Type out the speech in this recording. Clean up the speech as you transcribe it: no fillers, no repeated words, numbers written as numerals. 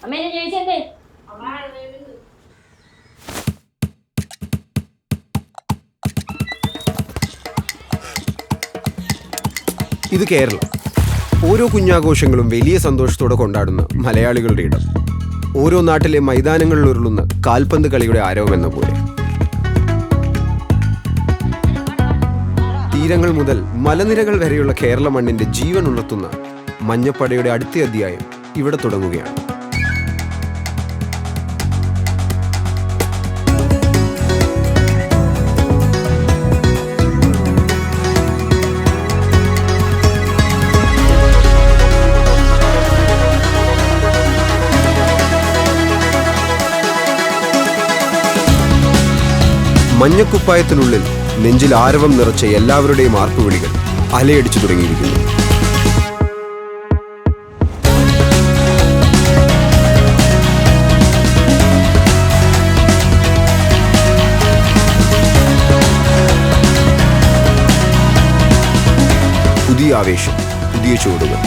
അമ്മേനെ ചോദിച്ചെന്തേ? ഇത് കേരളം. ഓരോ കുഞ്ഞാഘോഷങ്ങളും വലിയ സന്തോഷത്തോടെ കൊണ്ടാടുന്ന മലയാളികളുടെ ഇടം. ഓരോ നാട്ടിലെ മൈതാനങ്ങളിൽ ഉരുളുന്ന കാൽപന്ത് കളിയുടെ ആരവമെന്ന പോലെ. തീരങ്ങൾ മുതൽ മലനിരകൾ വരെയുള്ള കേരള മണ്ണിന്റെ ജീവൻ ഉണർത്തുന്ന മഞ്ഞപ്പടയുടെ അടുത്ത അധ്യായം ഇവിടെ തുടങ്ങുകയാണ്. മഞ്ഞക്കുപ്പായത്തിനുള്ളിൽ നെഞ്ചിൽ ആരവം നിറച്ച എല്ലാവരുടെയും ആർപ്പുവിളികൾ അലയടിച്ചു തുടങ്ങിയിരിക്കുന്നു. പുതിയ ആവേശം, പുതിയ ചുവടുകൾ.